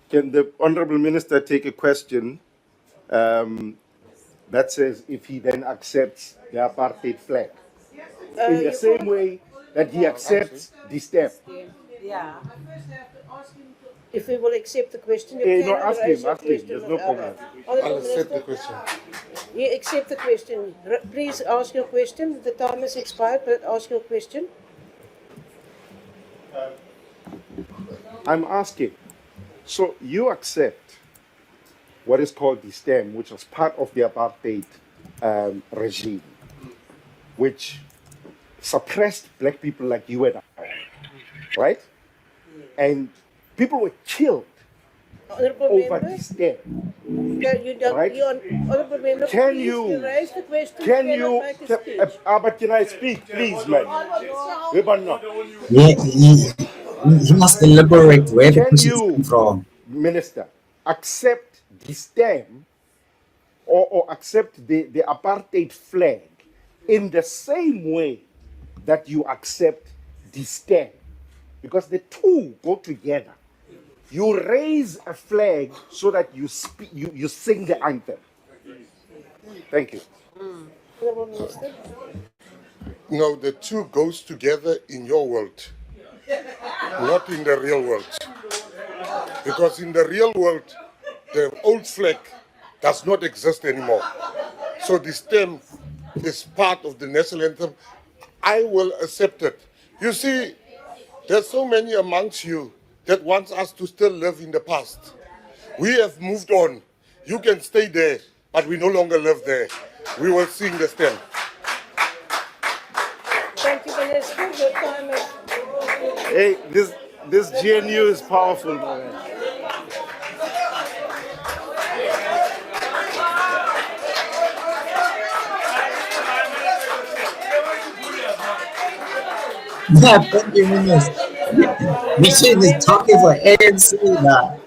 Can the Honourable Minister take a question that says if he then accepts the apartheid flag in the same way that he accepts the step? Yeah. If we will accept the question, you No, cannot ask raise him, your ask him. question. There's no problem. I'll accept the question. You accept the question. Please ask your question. The time has expired, but ask your question. I'm asking, so you accept what is called the stem, which was part of the apartheid regime, which suppressed black people like you and I, right? And people were killed Honourable over member, the stem. Right? Honourable member, Can please, you raise the question. Can cannot you? make a speech. But can I speak, please, man? Yeah, he must elaborate where the Can question you, came from. Minister, accept the stem or accept the apartheid flag in the same way that you accept the stem? Because the two go together. You raise a flag so that you sing the anthem. Thank you. Honourable Minister. No, the two goes together in your world, not in the real world. Because in the real world, the old flag does not exist anymore. So the stem is part of the national anthem. I will accept it. You see, there's so many amongst you that wants us to still live in the past. We have moved on. You can stay there, but we no longer live there. We will sing the stem. Thank you, Minister. Your time is... Hey, this GNU is powerful, man. Yeah, thank you, Minister. Machine is talking for ANC now.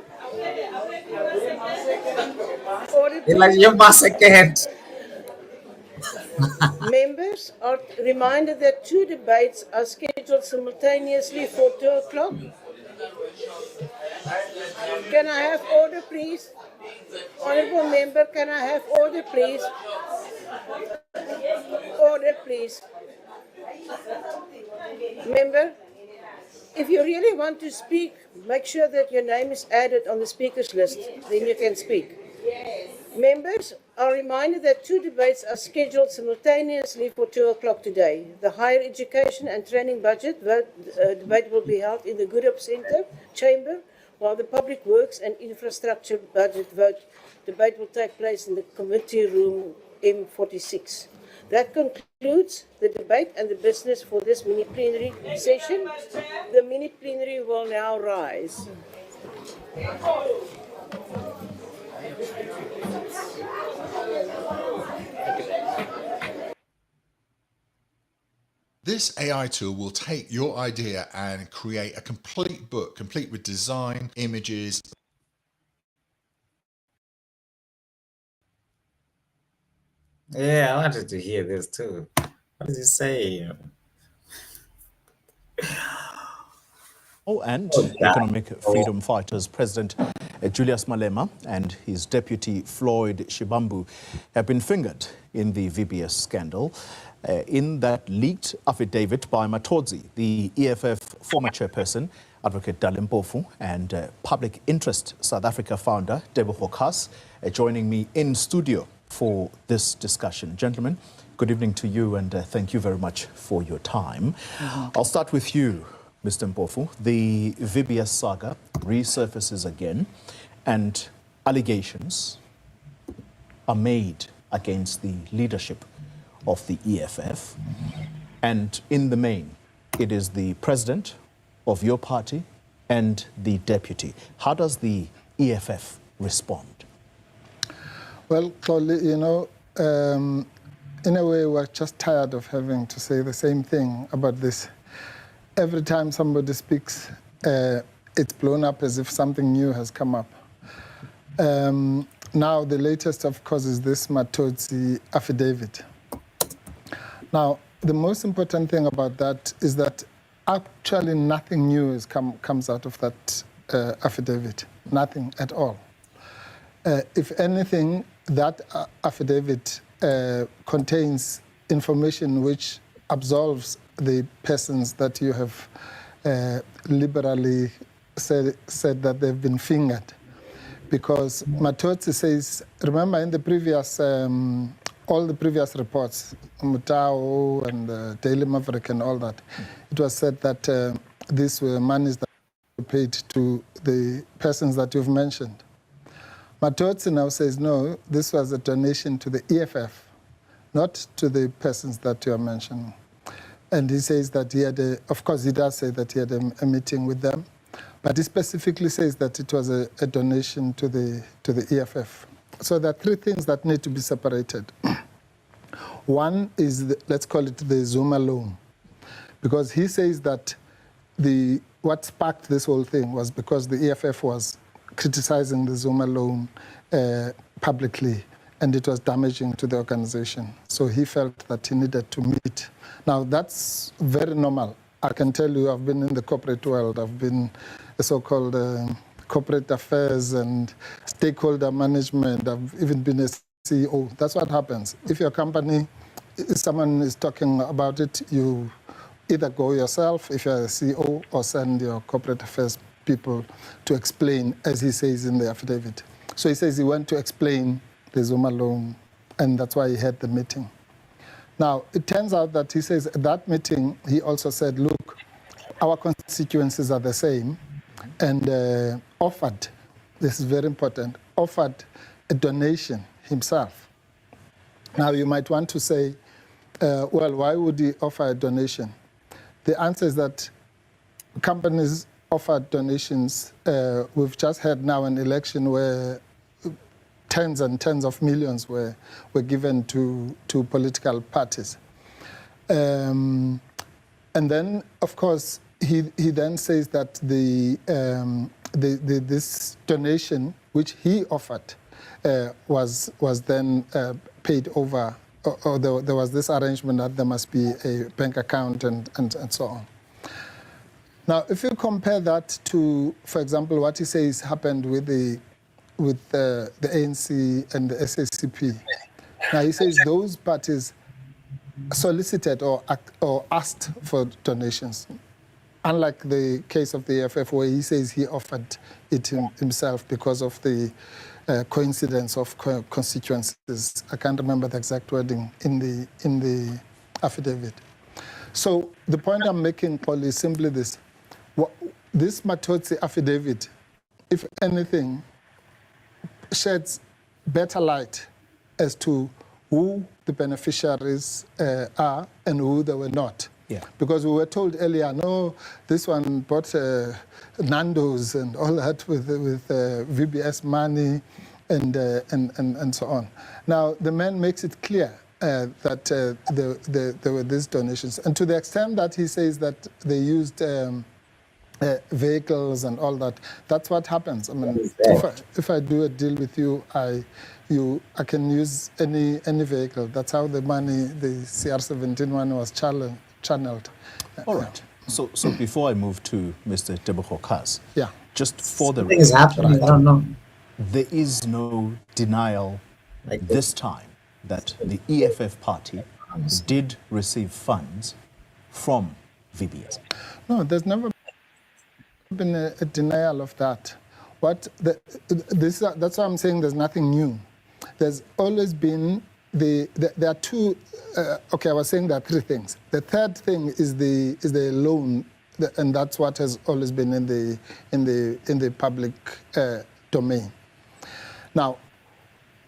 It's like you must can't. Members are reminded that two debates are scheduled simultaneously for 2 o'clock. Can I have order, please? Honourable member, can I have order, please? Order, please. Member, if you really want to speak, make sure that your name is added on the speakers list. Then you can speak. Members are reminded that two debates are scheduled simultaneously for 2 o'clock today. The Higher Education and Training Budget debate will be held in the Goodhop Centre chamber, while the Public Works and Infrastructure Budget debate will take place in the committee room M46. That concludes the debate and the business for this mini-plenary session. The mini-plenary will now rise. This AI tool will take your idea and create a complete book, complete with design, images. Yeah, I wanted to hear this too. What does it say? And Economic Freedom Fighters President Julius Malema and his deputy Floyd Shibambu have been fingered in the VBS scandal. In that leaked affidavit by Matodzi, the EFF former chairperson, Advocate Dalim Mpofu, and Public Interest South Africa founder, Tebogo Khas, joining me in studio for this discussion. Gentlemen, good evening to you, and thank you very much for your time. I'll start with you, Mr. Mpofu. The VBS saga resurfaces again, and allegations are made against the leadership of the EFF. And in the main, it is the president of your party and the deputy. How does the EFF respond? Well, Claude, you know, in a way, we're just tired of having to say the same thing about this. Every time somebody speaks, it's blown up as if something new has come up. Now, the latest, of course, is this Matodzi affidavit. Now, the most important thing about that is that Actually, nothing new comes out of that affidavit. Nothing at all. If anything, that affidavit contains information which absolves the persons that you have liberally said that they've been fingered. Because Matotsi says, remember in the previous, all the previous reports, Mutao and Daily Maverick and all that, it was said that these were monies that were paid to the persons that you've mentioned. Matotsi now says, no, this was a donation to the EFF, not to the persons that you are mentioning. And he says that he had of course he does say that he had a meeting with them, but he specifically says that it was a donation to the EFF. So there are three things that need to be separated. One is, let's call it the Zuma loan, because he says that what sparked this whole thing was because the EFF was criticizing the Zuma loan publicly, and it was damaging to the organization. So he felt that he needed to meet. Now, that's very normal. I can tell you, I've been in the corporate world. I've been a so-called corporate affairs and stakeholder management. I've even been a CEO. That's what happens. If your company, if someone is talking about it, you either go yourself, if you're a CEO, or send your corporate affairs people to explain, as he says in the affidavit. So he says he went to explain the Zuma loan, and that's why he had the meeting. Now, it turns out that he says at that meeting, he also said, look, our constituencies are the same, and offered, this is very important, offered a donation himself. Now, you might want to say, well, why would he offer a donation? The answer is that companies offer donations. We've just had now an election where tens and tens of millions were given to political parties. And then, of course, he then says that this donation, which he offered, was then paid over, or there was this arrangement that there must be a bank account and so on. Now, if you compare that to, for example, what he says happened with the ANC and the SACP. Now, he says those parties solicited or asked for donations, unlike the case of the EFF, where he says he offered it himself because of the coincidence of constituencies. I can't remember the exact wording in the affidavit. So the point I'm making, Paul, is simply this. This Matotsi affidavit, if anything, sheds better light as to who the beneficiaries are and who they were not. Yeah. Because we were told earlier, no, this one bought Nando's and all that with VBS money and so on. Now, the man makes it clear that there were these donations. And to the extent that he says that they used vehicles and all that, that's what happens. I mean, if I do a deal with you, I can use any vehicle. That's how the money, the CR17 money was channeled. All right. So before I move to Mr. Tebogo Kaz, yeah, just for the Something is happening, I don't know. there is no denial this time that the EFF party did receive funds from VBS. No, there's never been a denial of that. That's why I'm saying there's nothing new. There's always been there are two. Okay, I was saying there are three things. The third thing is the loan, and that's what has always been in the public domain. Now,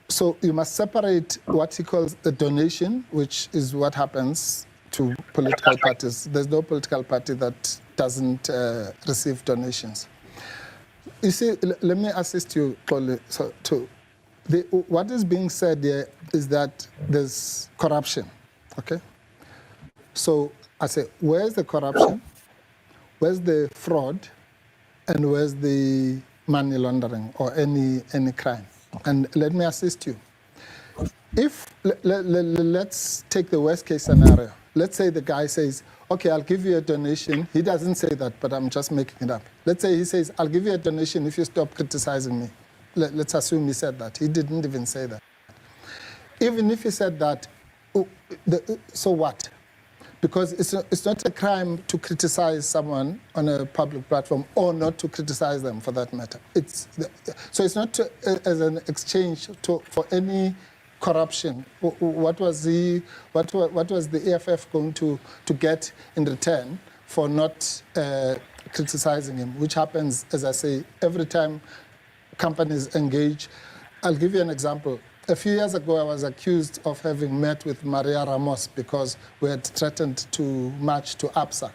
so you must separate what he calls the donation, which is what happens to political parties. There's no political party that doesn't receive donations. You see, let me assist you, Paul. So, what is being said here is that there's corruption, okay? So I say, where's the corruption? Where's the fraud? And where's the money laundering or any crime? Okay. And let me assist you. If, let's take the worst case scenario. Let's say the guy says, okay, I'll give you a donation. He doesn't say that, but I'm just making it up. Let's say he says, I'll give you a donation if you stop criticizing me. Let's assume he said that. He didn't even say that. Even if he said that, so what? Because it's not a crime to criticize someone on a public platform or not to criticize them for that matter. So it's not as an exchange for any corruption. What was the EFF going to get in return for not criticizing him, which happens, as I say, every time companies engage. I'll give you an example. A few years ago, I was accused of having met with Maria Ramos because we had threatened to march to APSA.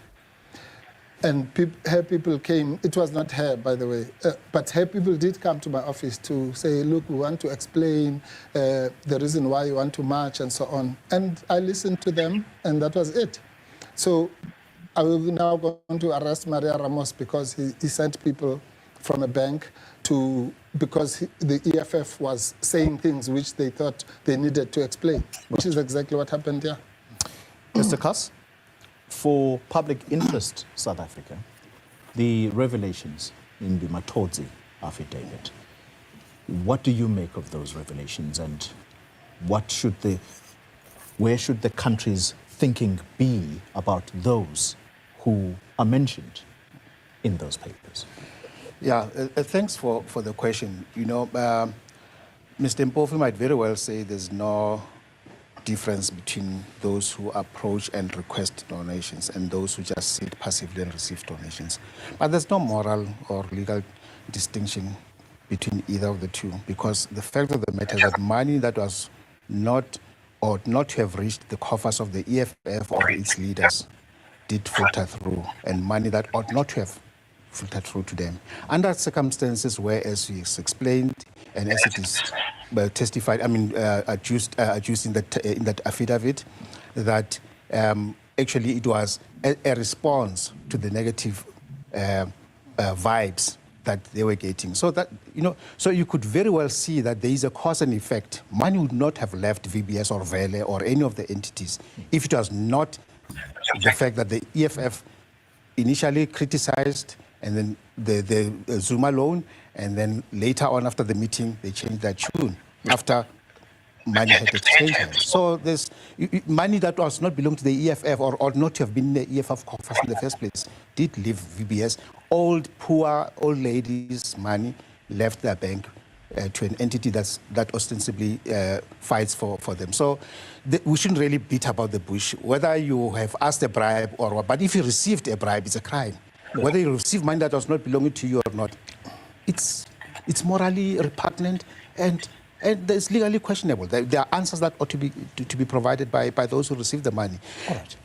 And her people came. It was not her, by the way, but her people did come to my office to say, look, we want to explain the reason why you want to march and so on. And I listened to them, and that was it. So I will now go on to arrest Maria Ramos because he sent people from a bank because the EFF was saying things which they thought they needed to explain, which is exactly what happened here. Mr. Kass, for public interest South Africa, the revelations in the Matodzi affidavit, what do you make of those revelations, and where should the country's thinking be about those who are mentioned in those papers? Yeah, thanks for the question. You know, Mr. Mpofu might very well say there's no difference between those who approach and request donations and those who just sit passively and receive donations. But there's no moral or legal distinction between either of the two, because the fact of the matter is that money that was not or not to have reached the coffers of the EFF or its leaders did filter through, and money that ought not to have filtered through to them. Under circumstances where, as he explained, and as it is testified, adduced in that affidavit, that actually it was a response to the negative vibes that they were getting. So that, so you could very well see that there is a cause and effect. Money would not have left VBS or Vele or any of the entities if it was not the fact that the EFF initially criticized, and then the Zuma loan, and then later on after the meeting, they changed their tune after money had exchanged hands. So there's money that was not belong to the EFF or ought not to have been in the EFF coffers in the first place did leave VBS. Poor old ladies' money left their bank to an entity that ostensibly fights for them. So we shouldn't really beat about the bush. Whether you have asked a bribe or what, but if you received a bribe, it's a crime. Whether you receive money that was not belonging to you or not, it's morally repugnant and it's legally questionable. There are answers that ought to be provided by those who receive the money. All right.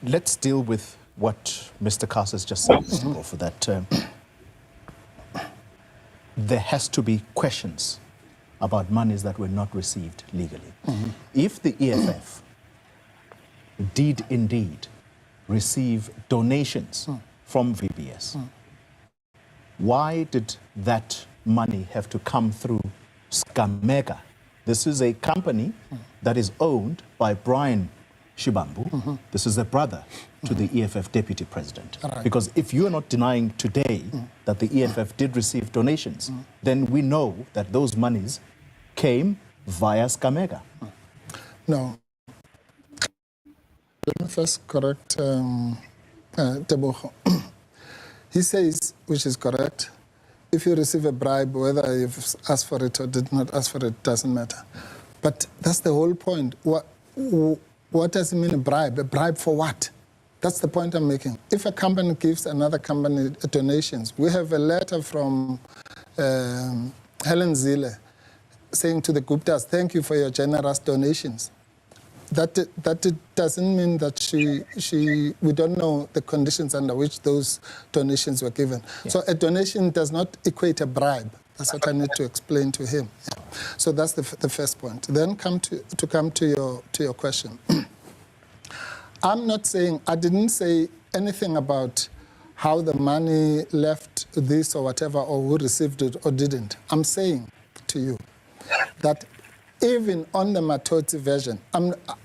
Let's deal with what Mr. Kass has just said, Mr. Mpofu, that there has to be questions about monies that were not received legally. If the EFF did indeed receive donations from VBS, why did that money have to come through Skamega? This is a company that is owned by Brian Shibambu. This is a brother to the EFF deputy president. Right. Because if you are not denying today that the EFF did receive donations, then we know that those monies came via Skamega. No. Let me first correct Teboho. He says, which is correct, if you receive a bribe, whether you've asked for it or did not ask for it, doesn't matter. But that's the whole point. What does it mean, a bribe? A bribe for what? That's the point I'm making. If a company gives another company donations, we have a letter from Helen Zille saying to the Guptas, thank you for your generous donations. That it doesn't mean that we don't know the conditions under which those donations were given. Yeah. So a donation does not equate a bribe. That's what I need to explain to him. Yeah. So that's the first point. Then come to your question. I didn't say anything about how the money left this or whatever, or who received it or didn't. I'm saying to you that even on the Matodzi version,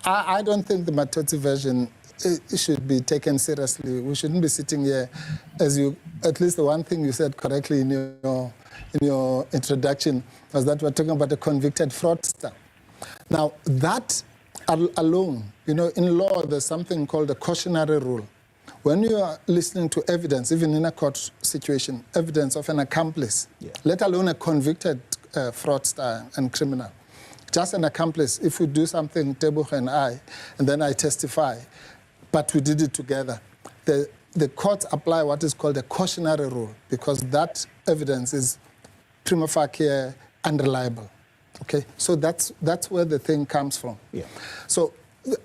I don't think the Matodzi version it should be taken seriously. We shouldn't be sitting here, at least the one thing you said correctly in your introduction was that we're talking about a convicted fraudster. Now, that alone, in law, there's something called a cautionary rule. When you are listening to evidence, even in a court situation, evidence of an accomplice, let alone a convicted fraudster and criminal, just an accomplice, if we do something, Tebogo and I, and then I testify, but we did it together, the courts apply what is called a cautionary rule, because that evidence is prima facie unreliable. Okay, so that's where the thing comes from. Yeah. So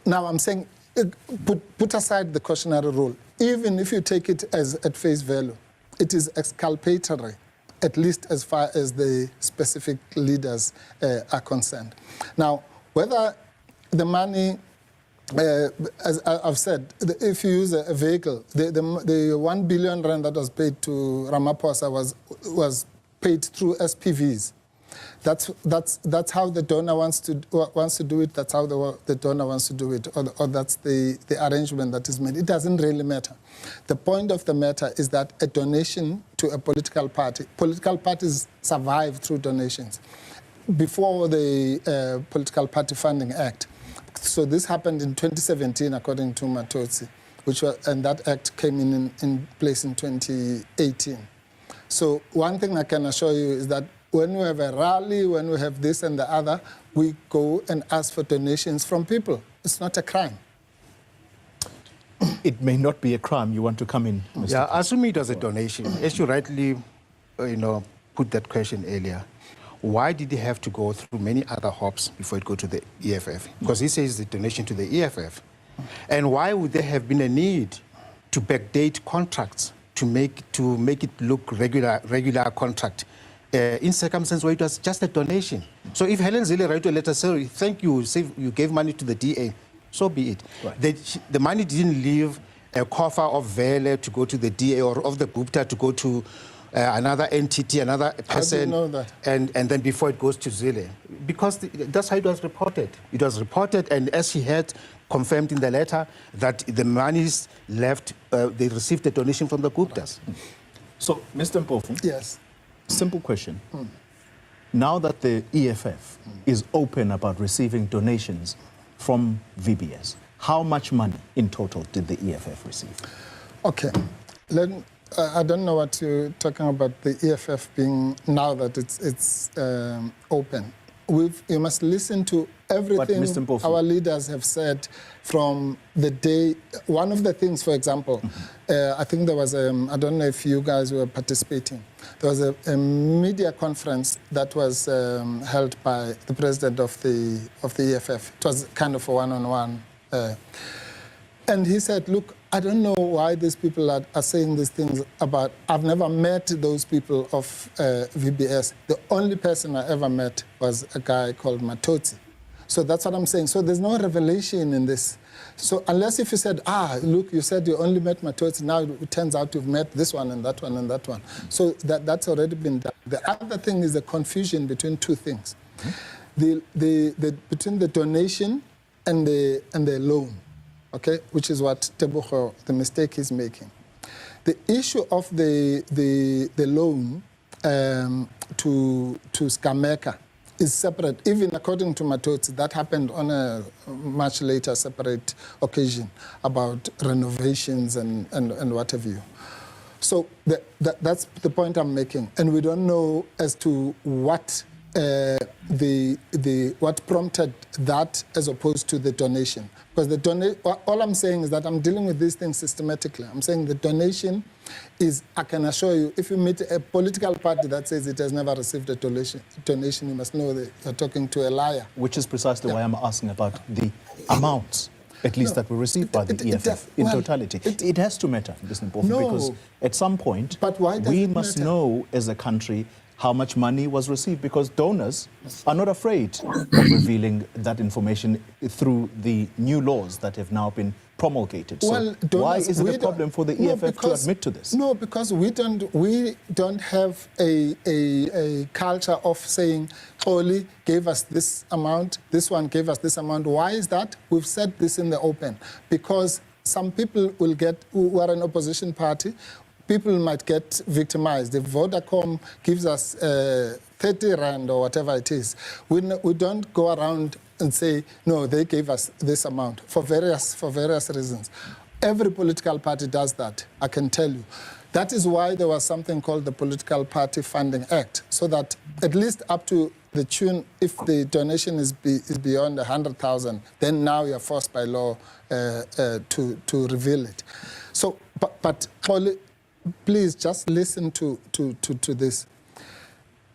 now I'm saying, put aside the cautionary rule. Even if you take it as at face value, it is exculpatory, at least as far as the specific leaders are concerned. Now, whether the money, as I've said, if you use a vehicle, the 1 billion rand that was paid to Ramaphosa was paid through SPVs. That's how the donor wants to do it. That's how the donor wants to do it, or that's the arrangement that is made. It doesn't really matter. The point of the matter is that a donation to a political parties survive through donations. Before the Political Party Funding Act, so this happened in 2017, according to Matotsi, and that act came in place in 2018. So one thing I can assure you is that when we have a rally, when we have this and the other, we go and ask for donations from people. It's not a crime. It may not be a crime. You want to come in, Mr. Yeah, assuming it was a donation, as you rightly, put that question earlier, why did he have to go through many other hops before it go to the EFF? Because he says the donation to the EFF. And why would there have been a need to backdate contracts to make it look regular contract? In circumstances where it was just a donation. So if Helen Zille wrote a letter saying, thank you, you gave money to the DA, so be it. Right. The money didn't leave a coffer of Vele to go to the DA or of the Gupta to go to another entity, another person. How do you know that? And then before it goes to Zille. Because that's how it was reported. It was reported, and as he had confirmed in the letter, that the monies left, they received a donation from the Guptas. So, Mr. Mpofu. Yes. Simple question. Now that the EFF is open about receiving donations from VBS, how much money in total did the EFF receive? Okay. I don't know what you're talking about, the EFF being, now that it's open. You must listen to everything our leaders have said from the day. One of the things, for example, I think there was, I don't know if you guys were participating, there was a media conference that was held by the president of the EFF. It was kind of a one-on-one. And he said, look, I don't know why these people are saying these things about, I've never met those people of VBS. The only person I ever met was a guy called Matotsi. So that's what I'm saying. So there's no revelation in this. So unless if you said, look, you said you only met Matotsi, now it turns out you've met this one and that one and that one. So that's already been done. The other thing is the confusion between two things. Between the donation and the loan. Okay, which is what Tebogo, the mistake he's making. The issue of the loan to Skameka is separate. Even according to Matotsi, that happened on a much later separate occasion about renovations and what have you. So that's the point I'm making. And we don't know as to what what prompted that as opposed to the donation. Because all I'm saying is that I'm dealing with these things systematically. I'm saying the donation is, I can assure you, if you meet a political party that says it has never received a donation, you must know that you're talking to a liar. Which is precisely why I'm asking about the amounts, at least that were received by the EFF in totality. It has to matter, Mr. Mpofu, because at some point, we must know as a country how much money was received, because donors are not afraid of revealing that information through the new laws that have now been promulgated. So why is it a problem for the EFF to admit to this? No, because we don't have a culture of saying, Oli gave us this amount, this one gave us this amount. Why is that? We've said this in the open. Because some people will get, who are an opposition party, people might get victimized. If Vodacom gives us 30 rand or whatever it is, we don't go around and say, no, they gave us this amount for various reasons. Every political party does that, I can tell you. That is why there was something called the Political Party Funding Act, so that at least up to the tune, if the donation is beyond 100,000, then now you're forced by law to reveal it. So, but please just listen to this.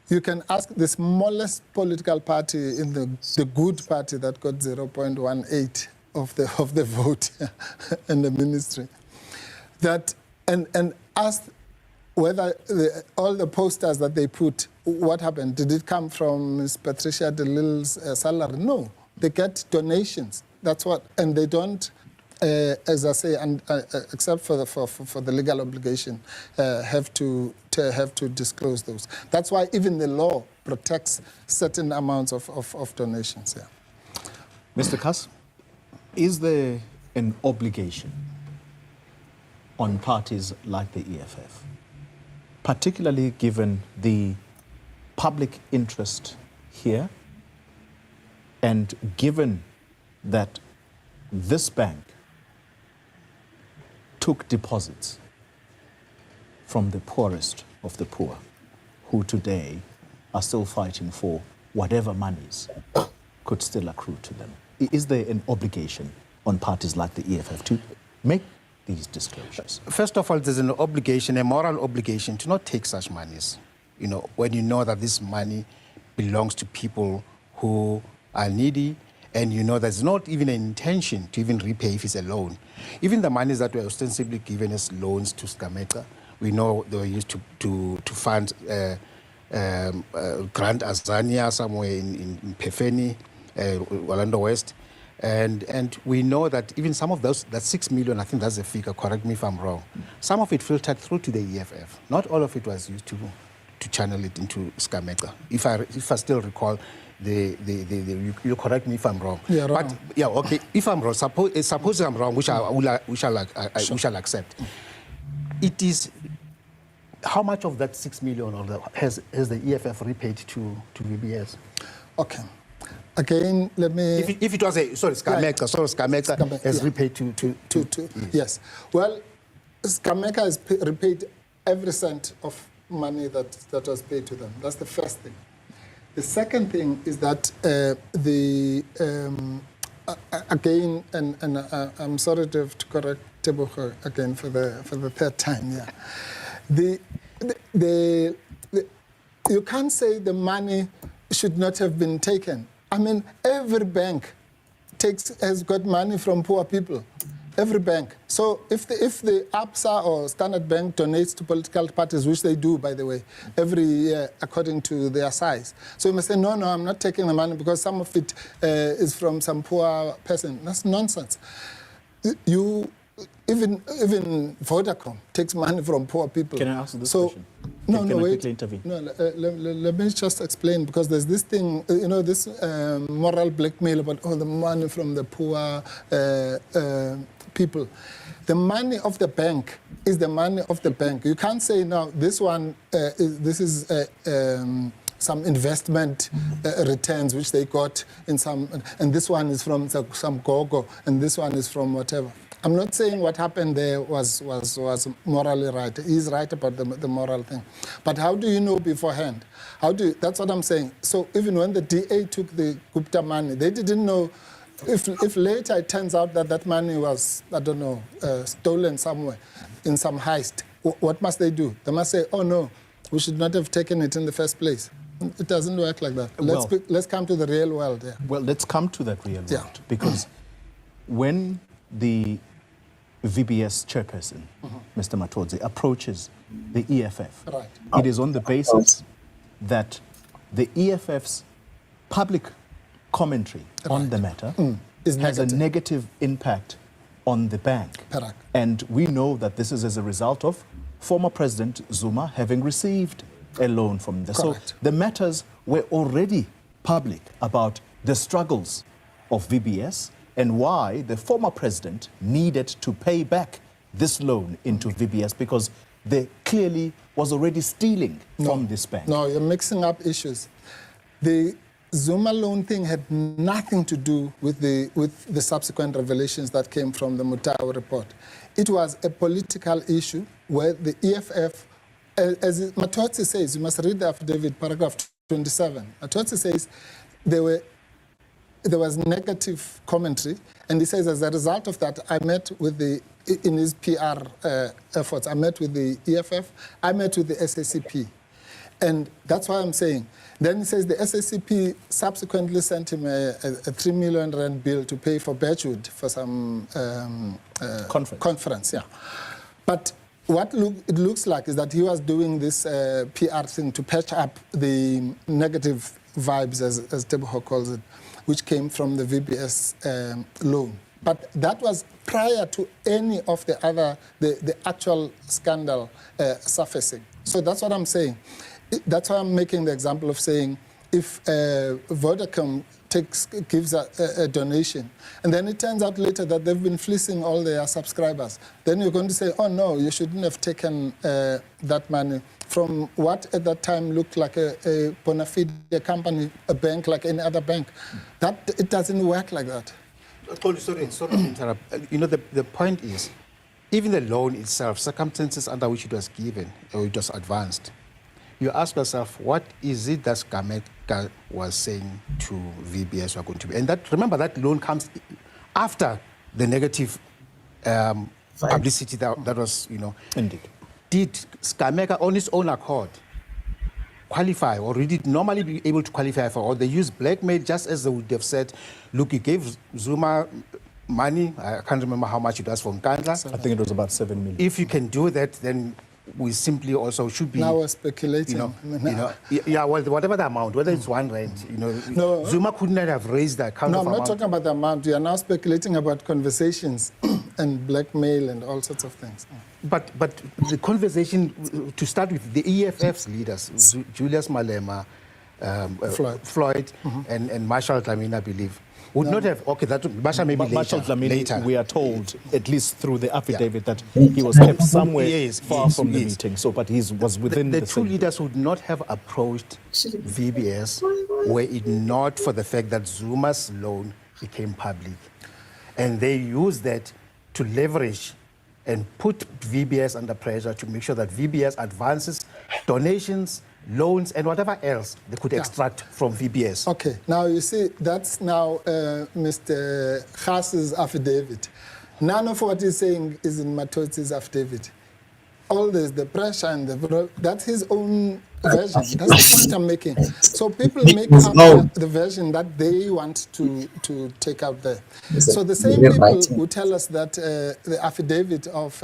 You can ask the smallest political party in the good party that got 0.18 of the vote in the ministry, that and ask whether all the posters that they put, what happened? Did it come from Ms. Patricia de Lille's salary? No, they get donations. That's what, and they don't, as I say, except for the legal obligation, have to disclose those. That's why even the law protects certain amounts of donations. Yeah. Mr. Kass, is there an obligation on parties like the EFF, particularly given the public interest here, and given that this bank took deposits from the poorest of the poor, who today are still fighting for whatever monies could still accrue to them? Is there an obligation on parties like the EFF to make these disclosures? First of all, there's an obligation, a moral obligation, to not take such monies. You know, when you know that this money belongs to people who are needy, and you know there's not even an intention to even repay if it's a loan. Even the monies that were ostensibly given as loans to Skameka, we know they were used to fund Grand Azania somewhere in Pefeni, Orlando West. And we know that even some of those, that 6 million, I think that's the figure, correct me if I'm wrong, some of it filtered through to the EFF. Not all of it was used to channel it into Skameka. If I still recall, you correct me if I'm wrong. Yeah, wrong. But yeah, okay. If I'm wrong, suppose I'm wrong, which we shall accept. It is how much of that 6 million has the EFF repaid to VBS? Okay. Again, let me. If it was Skameka, right. So Skameka has repaid to yes. Well, Skameka has repaid every cent of money that was paid to them. That's the first thing. The second thing is that again, and I'm sorry to have to correct Tebogo again for the third time. Yeah, you can't say the money should not have been taken. I mean, every bank has got money from poor people. Every bank. So if the ABSA or Standard Bank donates to political parties, which they do, by the way, every year according to their size. So you must say, no, I'm not taking the money because some of it is from some poor person. That's nonsense. Even Vodacom takes money from poor people. Can I ask this question? No, can I wait. quickly intervene? No, let me just explain, because there's this thing, this moral blackmail about all the money from the poor people. The money of the bank is the money of the bank. You can't say, no, this one, this is some investment returns which they got in some, and this one is from some gogo, and this one is from whatever. I'm not saying what happened there was morally right. He's right about the moral thing. But how do you know beforehand? That's what I'm saying. So even when the DA took the Gupta money, they didn't know if later it turns out that money was, I don't know, stolen somewhere in some heist. What must they do? They must say, oh no, we should not have taken it in the first place. It doesn't work like that. Let's come to the real world. Yeah. Well, let's come to that real world. Yeah. Because when the VBS chairperson, Mr. Matodzi, approaches the EFF, right, it is on the basis that the EFF's public commentary on the matter has a negative impact on the bank. Correct. And we know that this is as a result of former President Zuma having received a loan from them. So the matters were already public about the struggles of VBS and why the former president needed to pay back this loan into VBS, because there clearly was already stealing from this bank. No, you're mixing up issues. The Zuma loan thing had nothing to do with the subsequent revelations that came from the Mutau report. It was a political issue where the EFF, as Matotsi says, you must read the affidavit, paragraph 27. Matotsi says there was negative commentary, and he says as a result of that, I met with in his PR efforts, I met with the EFF, I met with the SACP. And that's why I'm saying. Then he says the SACP subsequently sent him a 3 million rand bill to pay for Birchwood for some conference. Yeah. But what it looks like is that he was doing this PR thing to patch up the negative vibes, as Teboho calls it, which came from the VBS loan. But that was prior to any of the other, the actual scandal surfacing. So that's what I'm saying. That's why I'm making the example of saying if Vodacom gives a donation, and then it turns out later that they've been fleecing all their subscribers, then you're going to say, oh no, you shouldn't have taken that money from what at that time looked like a bona fide company, a bank like any other bank. That it doesn't work like that. Sorry to interrupt. You know, the point is, even the loan itself, circumstances under which it was given or it was advanced, you ask yourself, what is it that Gameka was saying to VBS were going to be? And that, remember, that loan comes after the negative publicity that was, you know. Indeed. Did Gameka on his own accord qualify, or did it normally be able to qualify for, or they used blackmail, just as they would have said, look, you gave Zuma money, I can't remember how much it was from Nkandla. I think it was about 7 million. If you can do that, then we simply also should be... Now we're speculating. Yeah, well, whatever the amount, whether it's 1 rand, Zuma couldn't have raised that kind of amount. No, I'm not talking about the amount. We are now speculating about conversations and blackmail and all sorts of things. But the conversation, to start with, the EFF's leaders, Julius Malema, Floyd, and Marshall Dlamini, I believe, would not have, okay, that Marshall maybe Marshall Dlamini, later. We are told, at least through the affidavit, that he was kept somewhere far from the meeting. So, but he was within the two leaders would not have approached VBS were it not for the fact that Zuma's loan became public. And they used that to leverage and put VBS under pressure to make sure that VBS advances donations, loans, and whatever else they could extract from VBS. Okay, now you see, that's now Mr. Khas's affidavit. None of what he's saying is in Matotsi's affidavit. All this, the pressure and that's his own version. That's the point I'm making. So people make up the version that they want to take out there. So the same people who tell us that the affidavit of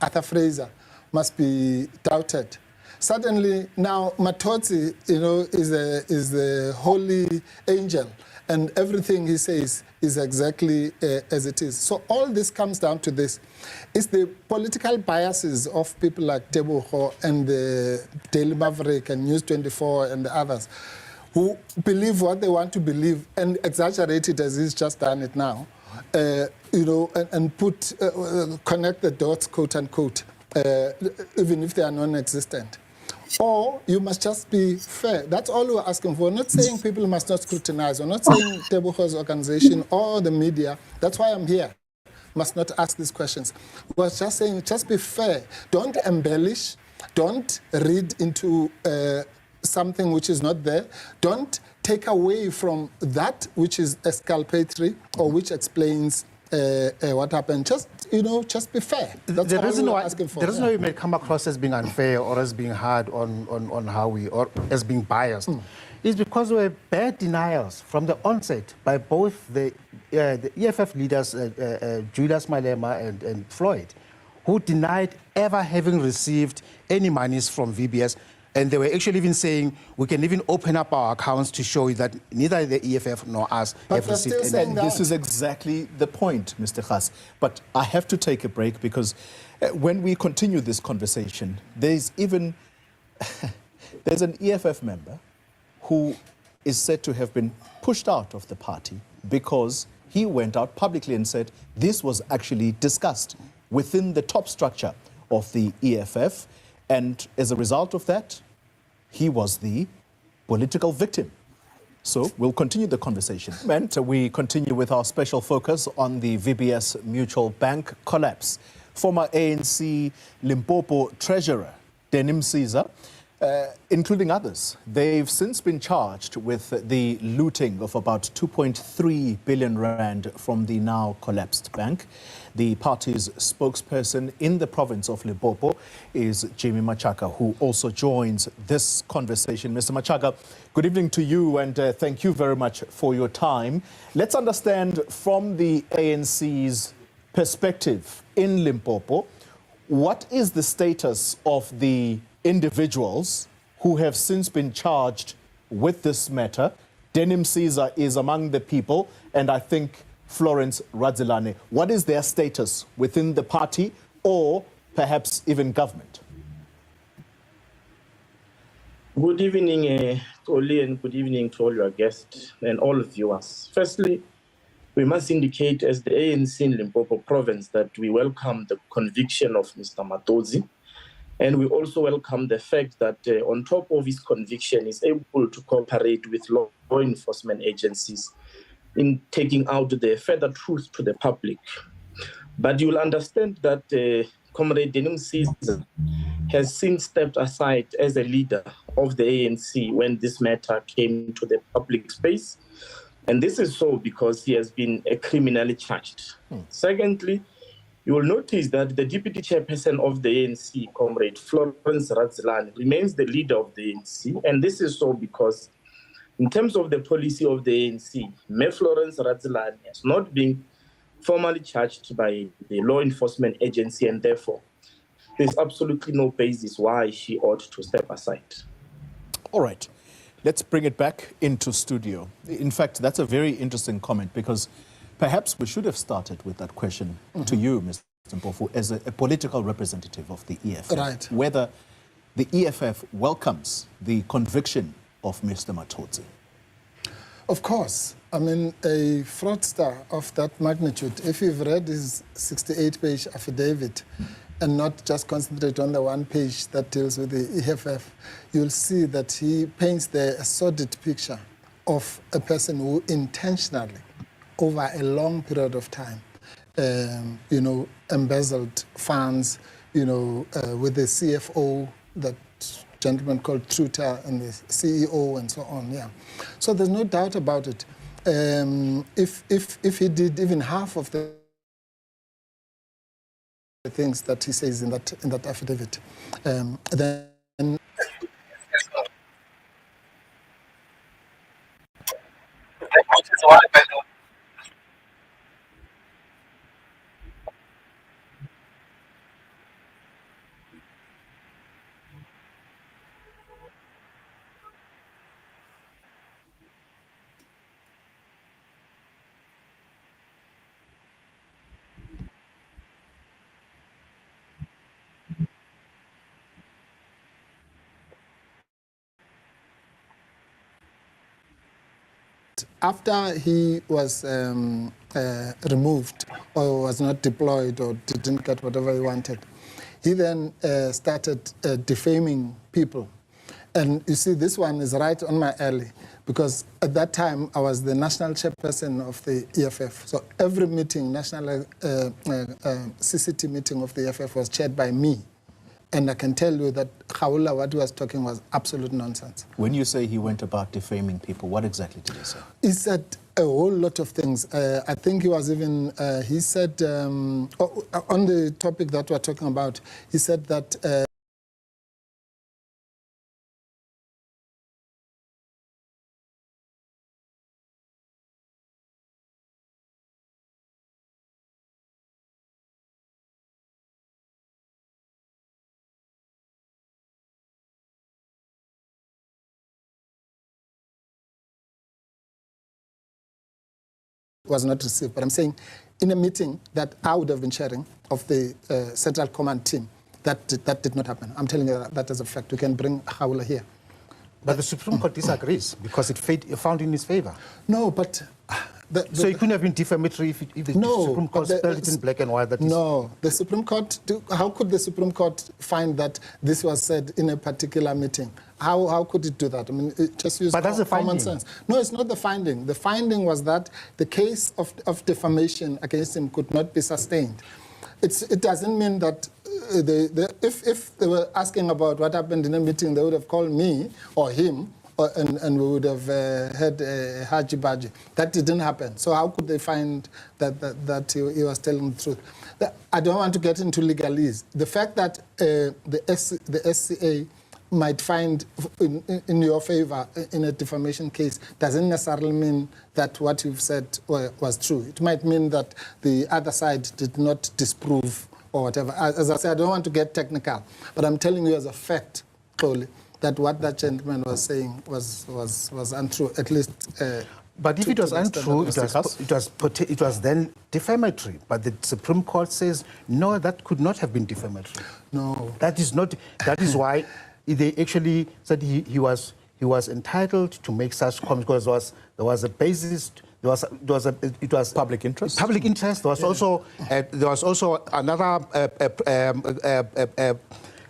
Arthur Fraser must be doubted. Suddenly now Matotsi, is the holy angel, and everything he says is exactly as it is. So all this comes down to this. It's the political biases of people like Teboho and the Daily Maverick and News 24 and the others who believe what they want to believe and exaggerate it as he's just done it now, and connect the dots, quote unquote, even if they are non-existent. Or you must just be fair. That's all we're asking for. We're not saying people must not scrutinize. We're not saying Teboho's organization or the media, that's why I'm here, must not ask these questions. We're just saying, just be fair. Don't embellish. Don't read into something which is not there. Don't take away from that which is exculpatory or which explains what happened. Just be fair. That's the all reason we're why, asking for. The reason why we may come across as being unfair or as being hard on how we, or as being biased, is because we were bad denials from the onset by both the EFF leaders, Julius Malema and Floyd, who denied ever having received any monies from VBS. And they were actually even saying, we can even open up our accounts to show you that neither the EFF nor us have received any. This is exactly the point, Mr. Khas. But I have to take a break because when we continue this conversation, there's even there's an EFF member who is said to have been pushed out of the party because he went out publicly and said this was actually discussed within the top structure of the EFF. And as a result of that, he was the political victim. So we'll continue the conversation. And we continue with our special focus on the VBS Mutual Bank collapse. Former ANC Limpopo treasurer, Denim Caesar, including others, they've since been charged with the looting of about 2.3 billion rand from the now collapsed bank. The party's spokesperson in the province of Limpopo is Jimmy Machaka, who also joins this conversation. Mr. Machaka, good evening to you, and thank you very much for your time. Let's understand from the ANC's perspective in Limpopo, what is the status of the individuals who have since been charged with this matter? Denim Caesar is among the people, and I think Florence Radzilane. What is their status within the party or perhaps even government? Good evening, Oli, and good evening to all your guests and all viewers. Firstly, we must indicate as the ANC in Limpopo province that we welcome the conviction of Mr. Matodzi. And we also welcome the fact that on top of his conviction, he's able to cooperate with law enforcement agencies in taking out the further truth to the public. But you'll understand that Comrade Denim Caesar has since stepped aside as a leader of the ANC when this matter came to the public space. And this is so because he has been criminally charged. Secondly, you will notice that the deputy chairperson of the ANC, Comrade Florence Radzilane, remains the leader of the ANC. And this is so because in terms of the policy of the ANC, Florence Radzilane has not been formally charged by the law enforcement agency, and therefore there's absolutely no basis why she ought to step aside. All right. Let's bring it back into studio. In fact, that's a very interesting comment, because perhaps we should have started with that question to you, Mr. Mpofu, as a political representative of the EFF. Right. Whether the EFF welcomes the conviction of Mr. Matodzi. Of course. I mean, a fraudster of that magnitude, if you've read his 68-page affidavit and not just concentrate on the one page that deals with the EFF, you'll see that he paints the sordid picture of a person who intentionally, over a long period of time, embezzled funds, with the CFO, that gentleman called Truter, and the CEO, and so on. Yeah, so there's no doubt about it. If he did even half of the things that he says in that affidavit, then. After he was removed or was not deployed or didn't get whatever he wanted, he then started defaming people. And you see, this one is right on my alley, because at that time I was the national chairperson of the EFF. So every meeting, national CCT meeting of the EFF was chaired by me. And I can tell you that Khawula, what he was talking was absolute nonsense. When you say he went about defaming people, what exactly did he say? He said a whole lot of things. I think he was even, he said, on the topic that we're talking about, he said that was not received. But I'm saying in a meeting that I would have been chairing of the Central Command team, that did not happen. I'm telling you that as a fact. We can bring Khawula here. But the Supreme Court disagrees because it found in his favor. No, but So it couldn't have been defamatory if the Supreme Court spelled it in black and white? No, the Supreme Court, how could the Supreme Court find that this was said in a particular meeting? How could it do that? I mean, it just used common sense. No, it's not the finding. The finding was that the case of defamation against him could not be sustained. It doesn't mean that if they were asking about what happened in a meeting, they would have called me or him, and we would have had a Haji Baji. That didn't happen. So how could they find that he was telling the truth? I don't want to get into legalese. The fact that the SCA might find in your favor in a defamation case doesn't necessarily mean that what you've said was true. It might mean that the other side did not disprove or whatever. As I said, I don't want to get technical, but I'm telling you as a fact, Kholi, that what that gentleman was saying was untrue, at least. But if it was untrue, it was then defamatory. But the Supreme Court says, no, that could not have been defamatory. No. That is not. That is why they actually said he was entitled to make such comments because there was a basis. It was public interest. Public interest. There was also another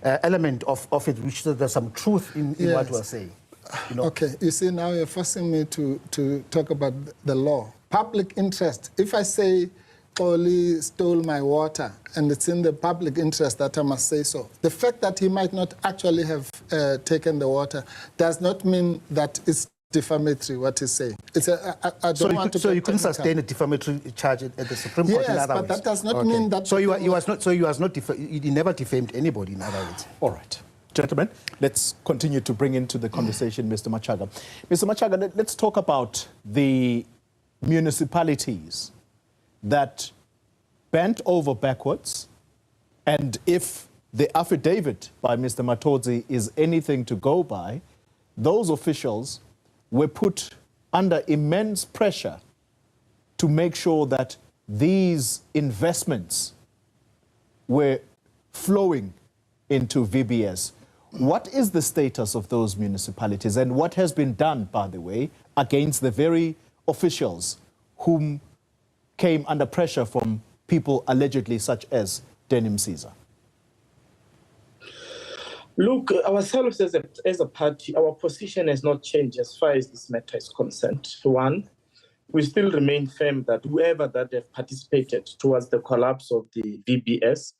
element of it, which there's some truth in what we're saying. You know? Okay, you see, now you're forcing me to talk about the law. Public interest. If I say Kholi stole my water and it's in the public interest that I must say so, the fact that he might not actually have taken the water does not mean that it's defamatory what he's saying. So you couldn't sustain a defamatory charge at the Supreme Court in other ways? Yes, but that does not mean that... So he never defamed anybody in other words. All right. Gentlemen, let's continue to bring into the conversation Mr. Machaga. Mr. Machaga, let's talk about the municipalities that bent over backwards, and if the affidavit by Mr. Matodzi is anything to go by, those officials were put under immense pressure to make sure that these investments were flowing into VBS. What is the status of those municipalities, and what has been done, by the way, against the very officials whom came under pressure from people allegedly such as Denim Caesar? Look, ourselves as a party, our position has not changed as far as this matter is concerned. One, we still remain firm that whoever that have participated towards the collapse of the VBS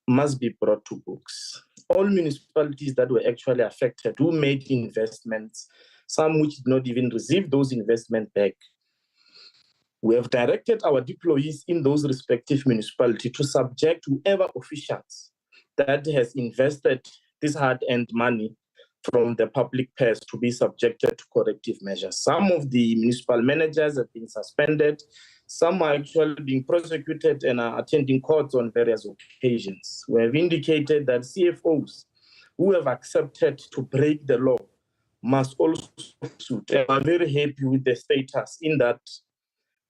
must be brought to books. All municipalities that were actually affected, who made investments, some which did not even receive those investments back, we have directed our deployees in those respective municipalities to subject whoever officials that has invested this hard-earned money from the public purse to be subjected to corrective measures. Some of the municipal managers have been suspended. Some are actually being prosecuted and are attending courts on various occasions. We have indicated that CFOs who have accepted to break the law must also suit. And I'm very happy with the status in that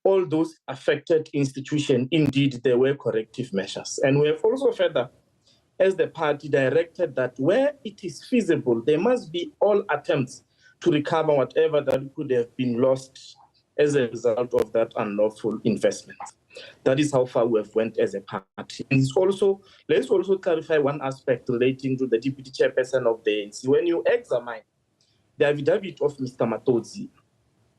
all those affected institutions, indeed, there were corrective measures. And we have also further, as the party, directed that where it is feasible, there must be all attempts to recover whatever that could have been lost as a result of that unlawful investment. That is how far we have went as a party. And let's also clarify one aspect relating to the deputy chairperson of the ANC. When you examine the affidavit of Mr. Matodzi,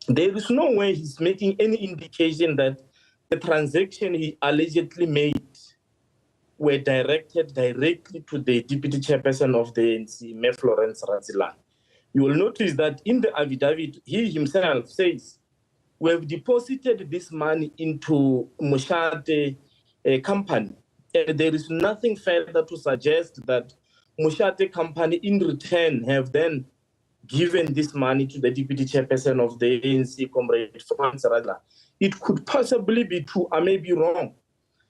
there is no way he's making any indication that the transaction he allegedly made were directed directly to the deputy chairperson of the ANC, Ms. Florence Radzilan. You will notice that in the affidavit, he himself says, we have deposited this money into Mushate company. And there is nothing further to suggest that Mushate company in return have then given this money to the deputy chairperson of the ANC, Comrade Florence Radzilan. It could possibly be true, I may be wrong,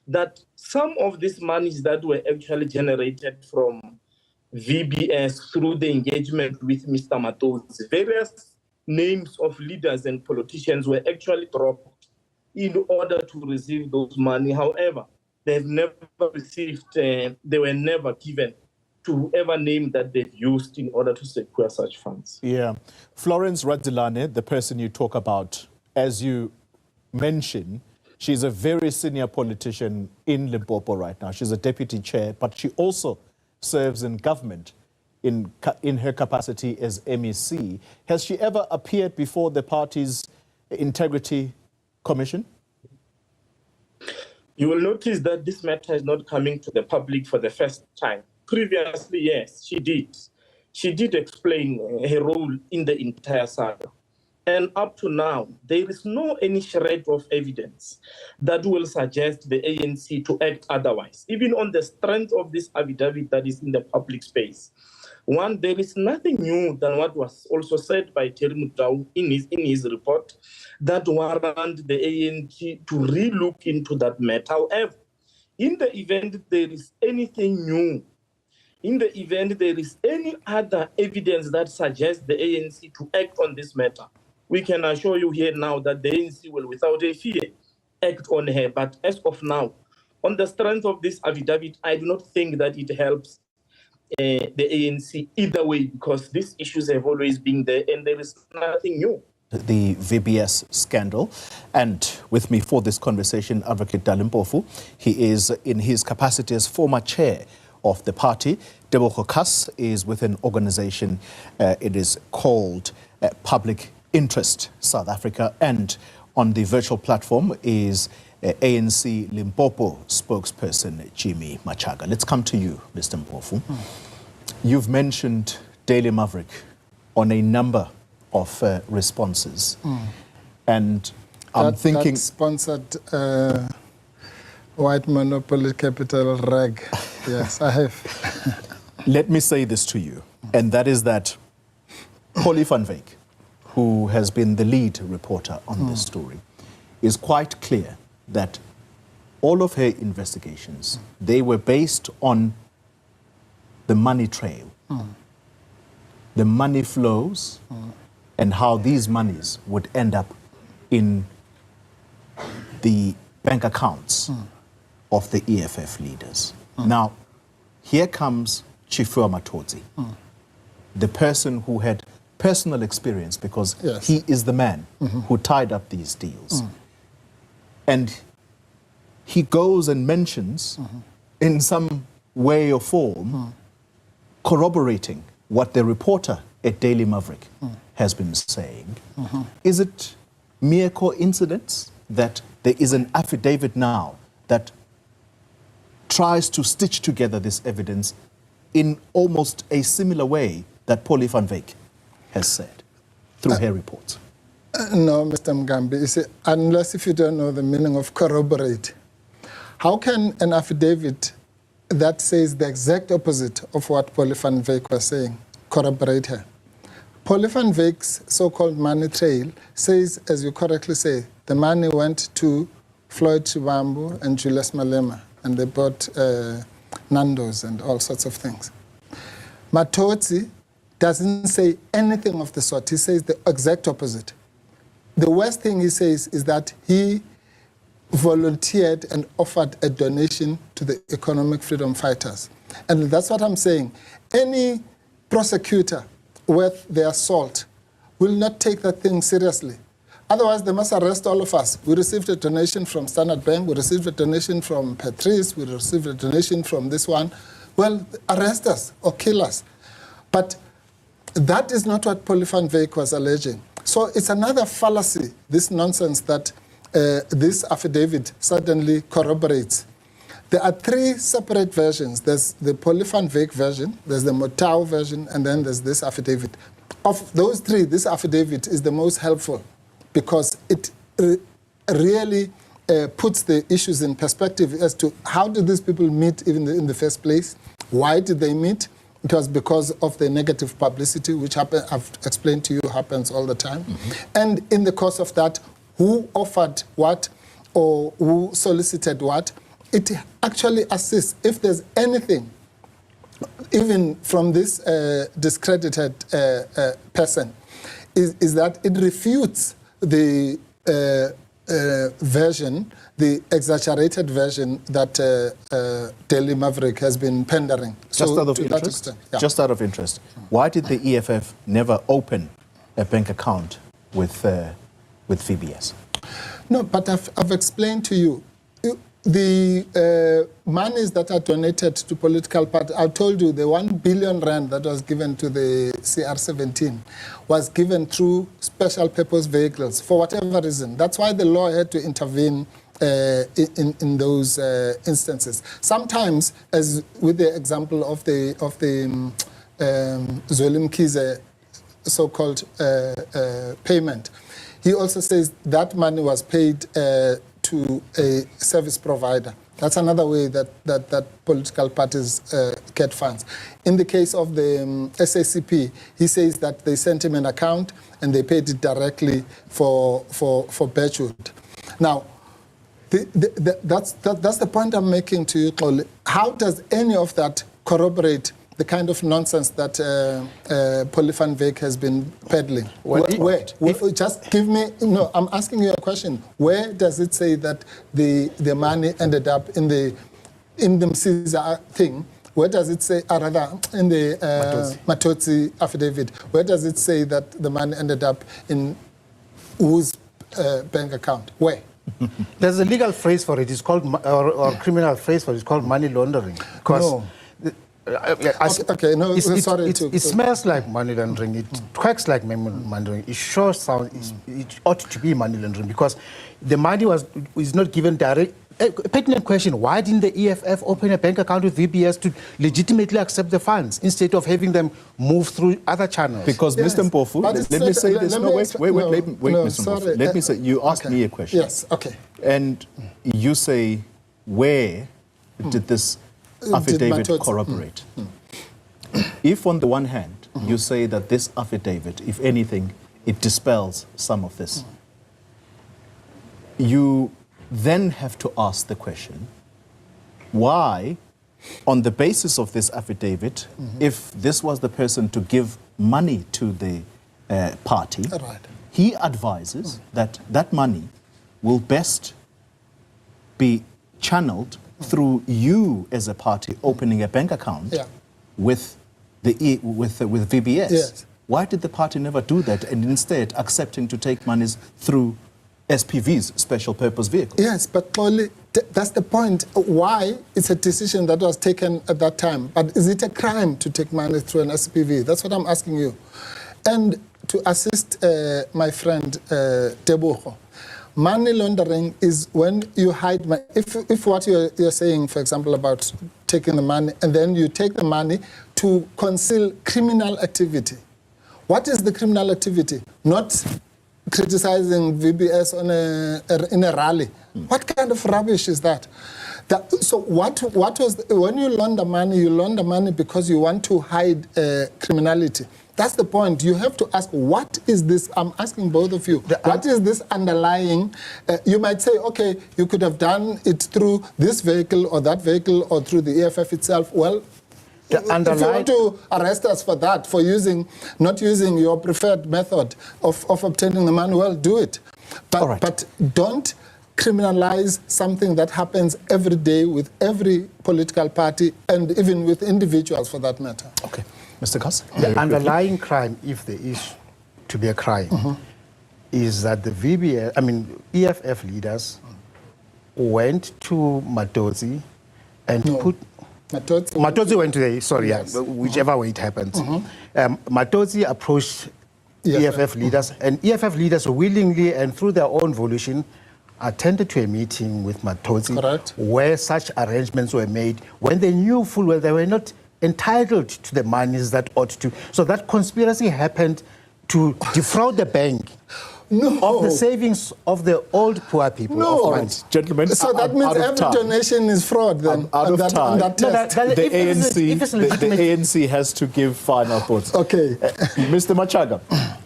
that some of these monies that were actually generated from VBS through the engagement with Mr. Matodzi, various names of leaders and politicians were actually dropped in order to receive those money. However, they've never received, they were never given to whoever name that they've used in order to secure such funds. Yeah. Florence Radzilan, the person you talk about, as you mention, she's a very senior politician in Limpopo right now. She's a deputy chair, but she also serves in government in her capacity as MEC. Has she ever appeared before the party's Integrity Commission? You will notice that this matter is not coming to the public for the first time. Previously, yes, she did. She did explain her role in the entire saga. And up to now, there is no any shred of evidence that will suggest the ANC to act otherwise, even on the strength of this affidavit that is in the public space. One, there is nothing new than what was also said by Terry Mutau in his report that warrant the ANC to relook into that matter. However, in the event there is anything new, in the event there is any other evidence that suggests the ANC to act on this matter, we can assure you here now that the ANC will, without a fear, act on her. But as of now, on the strength of this affidavit, I do not think that it helps the ANC either way, because these issues have always been there and there is nothing new. The VBS scandal. And with me for this conversation, Advocate Dalimpofu. He is in his capacity as former chair of the party. Debo Kas is with an organization, it is called Public Interest South Africa, and on the virtual platform is ANC Limpopo spokesperson Jimmy Machaga. Let's come to you, Mr. Mpofu. You've mentioned Daily Maverick on a number of responses, and I'm thinking... That sponsored white monopoly capital rag. Yes, I have. Let me say this to you, and that is that Polly van Wyk, who has been the lead reporter on this story, is quite clear that all of her investigations, they were based on the money trail, the money flows, and how these monies would end up in the bank accounts of the EFF leaders. Now, here comes Chifua Matodzi, the person who had personal experience, because he is the man who tied up these deals. And he goes and mentions in some way or form corroborating what the reporter at Daily Maverick has been saying. Is it mere coincidence that there is an affidavit now that tries to stitch together this evidence in almost a similar way that Polly van Wyk has said through her reports? No, Mr. Mgambi, you see, unless if you don't know the meaning of corroborate, how can an affidavit that says the exact opposite of what Polly van Wyk was saying corroborate her? Polly van Wyk's so-called money trail says, as you correctly say, the money went to Floyd Shibambu and Julius Malema, and they bought Nando's and all sorts of things. Matodzi doesn't say anything of the sort. He says the exact opposite. The worst thing he says is that he volunteered and offered a donation to the economic freedom fighters. And that's what I'm saying. Any prosecutor worth their salt will not take that thing seriously. Otherwise, they must arrest all of us. We received a donation from Standard Bank, we received a donation from Patrice, we received a donation from this one. Well, arrest us or kill us. But that is not what Polly van Wyk was alleging. So it's another fallacy, this nonsense that this affidavit suddenly corroborates. There are three separate versions. There's the Polly van Wyk version, there's the Motau version, and then there's this affidavit. Of those three, this affidavit is the most helpful because it really puts the issues in perspective as to how did these people meet even in the first place? Why did they meet? It was because of the negative publicity, which I've explained to you happens all the time. And in the course of that, who offered what or who solicited what? It actually assists. If there's anything, even from this discredited person, is that it refutes the version, the exaggerated version that Daily Maverick has been pandering. Just out of interest? Just out of interest, why did the EFF never open a bank account with VBS? No, but I've explained to you. The monies that are donated to political parties, I told you the 1 billion rand that was given to the CR17 was given through special purpose vehicles for whatever reason. That's why the law had to intervene in those instances. Sometimes, as with the example of the Zweli Mkhize so-called payment, he also says that money was paid to a service provider. That's another way that political parties get funds. In the case of the SACP, he says that they sent him an account and they paid it directly for Birchwood. Now, that's the point I'm making to you, Xoli. How does any of that corroborate the kind of nonsense that Polyfan Vek has been peddling? Just give me, no, I'm asking you a question. Where does it say that the money ended up in the Msiza thing? Where does it say, or rather, in the Matotsi affidavit, where does it say that the money ended up in whose bank account? Where? There's a legal phrase for it. It's called, or criminal phrase for it. It's called money laundering. No. It smells like money laundering. It quacks like money laundering. It sure sounds. It ought to be money laundering because the money is not given direct. A pertinent question: why didn't the EFF open a bank account with VBS to legitimately accept the funds instead of having them move through other channels? Because Mr. Mpofu, let me say this. No, wait, Mr. Mpofu. Let me say. You asked me a question. Yes. Okay. And you say, where did this affidavit corroborate? If on the one hand you say that this affidavit, if anything, it dispels some of this, you then have to ask the question, why, on the basis of this affidavit, if this was the person to give money to the party, he advises that that money will best be channeled through you as a party opening a bank account with VBS. Yes. Why did the party never do that and instead accepting to take monies through SPV's special purpose vehicle? Yes, but clearly that's the point. Why it's a decision that was taken at that time. But is it a crime to take money through an SPV? That's what I'm asking you. And to assist my friend Tebogo, money laundering is when you hide money. If what you're saying, for example, about taking the money and then you take the money to conceal criminal activity. What is the criminal activity? Not criticizing VBS in a rally. What kind of rubbish is that? So what was when you launder money because you want to hide criminality. That's the point. You have to ask, what is this? I'm asking both of you. What is this underlying? You might say, okay, you could have done it through this vehicle or that vehicle or through the EFF itself. Well, if you want to arrest us for that, for not using your preferred method of obtaining the money, well, do it. But don't criminalize something that happens every day with every political party and even with individuals for that matter. Okay. Mr. Kass? The underlying crime, if there is to be a crime, is that the EFF leaders went to Matotsi and put... Matotsi went to the, whichever way it happens. Matotsi approached EFF leaders, and EFF leaders willingly and through their own volition attended to a meeting with Matotsi where such arrangements were made when they knew full well they were not entitled to the monies that ought to. So that conspiracy happened to defraud the bank of the savings of the old poor people. Gentlemen, so that means every donation is fraud then? Out of time. The ANC has to give final thoughts. Okay. Mr. Machaga,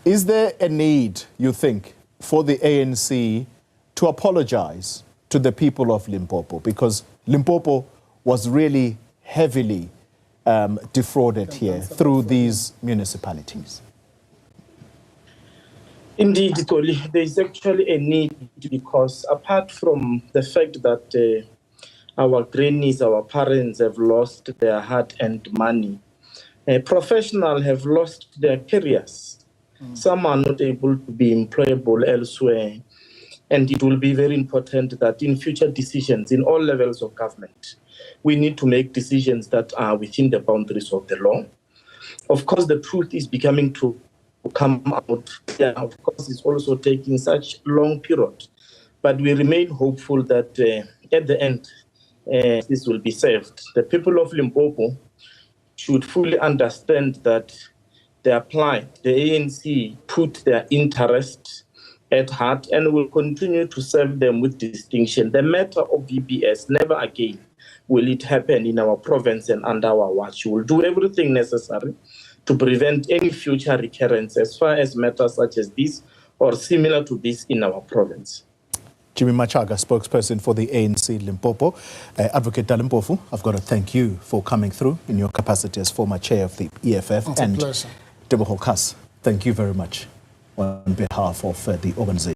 is there a need, you think, for the ANC to apologize to the people of Limpopo? Because Limpopo was really heavily defrauded here through these municipalities. Indeed, Xoli, there is actually a need because apart from the fact that our grannies, our parents have lost their hard-earned money, professionals have lost their careers. Some are not able to be employable elsewhere. And it will be very important that in future decisions in all levels of government, we need to make decisions that are within the boundaries of the law. Of course, the truth is becoming to come out. Yeah, of course, it's also taking such long period. But we remain hopeful that at the end, this will be saved. The people of Limpopo should fully understand that the ANC put their interests at heart and will continue to serve them with distinction. The matter of VBS, never again will it happen in our province and under our watch. We will do everything necessary to prevent any future recurrence as far as matters such as this or similar to this in our province. Jimmy Machaga, spokesperson for the ANC Limpopo. Advocate Dalimpofu, I've got to thank you for coming through in your capacity as former chair of the EFF. It's a pleasure. Teboho Kas, thank you very much on behalf of the organization.